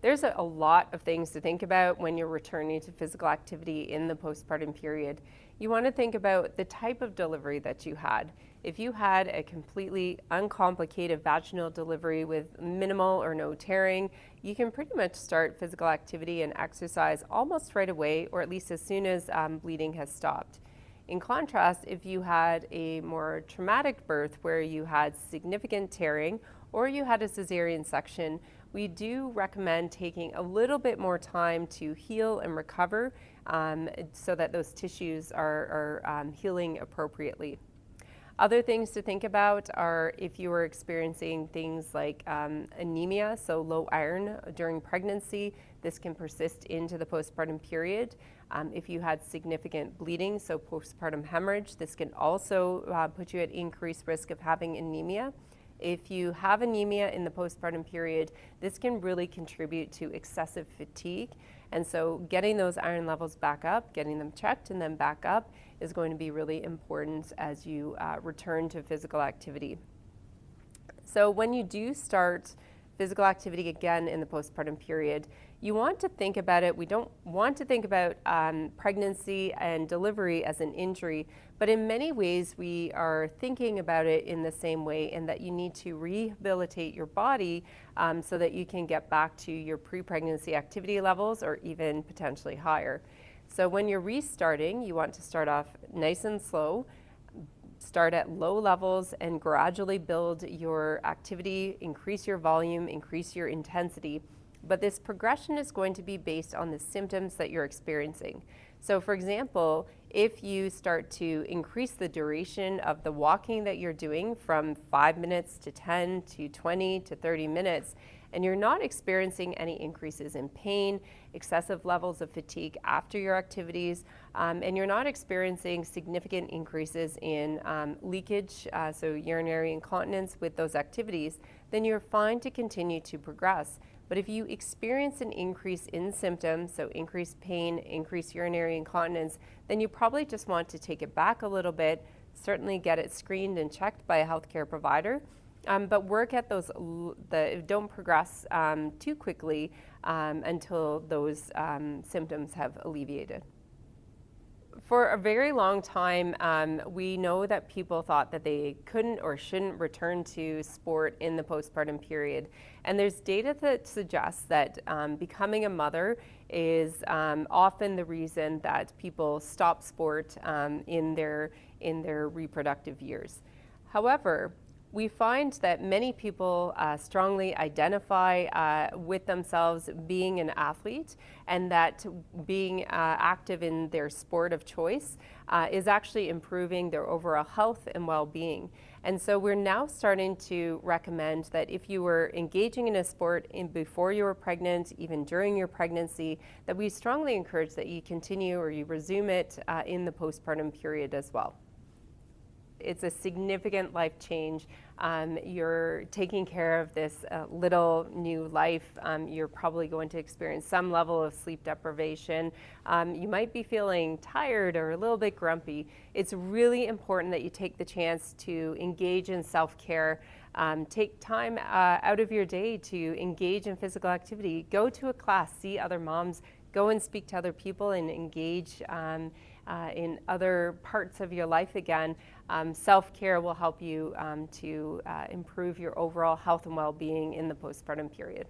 There's a lot of things to think about when you're returning to physical activity in the postpartum period. You want to think about the type of delivery that you had. If you had a completely uncomplicated vaginal delivery with minimal or no tearing, you can pretty much start physical activity and exercise almost right away, or at least as soon as bleeding has stopped. In contrast, if you had a more traumatic birth where you had significant tearing or you had a cesarean section, we do recommend taking a little bit more time to heal and recover so that those tissues are healing appropriately. Other things to think about are if you are experiencing things like anemia, so low iron during pregnancy, this can persist into the postpartum period. If you had significant bleeding, so postpartum hemorrhage, this can also put you at increased risk of having anemia. If you have anemia in the postpartum period, this can really contribute to excessive fatigue. And so getting those iron levels back up, getting them checked and then back up is going to be really important as you return to physical activity. So when you do start physical activity again in the postpartum period, you want to think about it. We don't want to think about pregnancy and delivery as an injury, but in many ways we are thinking about it in the same way, in that you need to rehabilitate your body so that you can get back to your pre-pregnancy activity levels or even potentially higher. So when you're restarting, you want to start off nice and slow. Start at low levels and gradually build your activity, increase your volume, increase your intensity. But this progression is going to be based on the symptoms that you're experiencing. So for example, if you start to increase the duration of the walking that you're doing from 5 minutes to 10 to 20 to 30 minutes, and you're not experiencing any increases in pain, excessive levels of fatigue after your activities, and you're not experiencing significant increases in leakage, so urinary incontinence with those activities, then you're fine to continue to progress. But if you experience an increase in symptoms, so increased pain, increased urinary incontinence, then you probably just want to take it back a little bit, certainly get it screened and checked by a healthcare provider. But work at those, don't progress too quickly until those symptoms have alleviated. For a very long time, we know that people thought that they couldn't or shouldn't return to sport in the postpartum period. And there's data that suggests that becoming a mother is often the reason that people stop sport in their reproductive years. However, we find that many people strongly identify with themselves being an athlete, and that being active in their sport of choice is actually improving their overall health and well-being. And so we're now starting to recommend that if you were engaging in a sport before you were pregnant, even during your pregnancy, that we strongly encourage that you continue or you resume it in the postpartum period as well. It's a significant life change. You're taking care of this little new life. You're probably going to experience some level of sleep deprivation. You might be feeling tired or a little bit grumpy. It's really important that you take the chance to engage in self-care. Take time out of your day to engage in physical activity. Go to a class, see other moms, go and speak to other people and engage in other parts of your life again. Self-care will help you to improve your overall health and well-being in the postpartum period.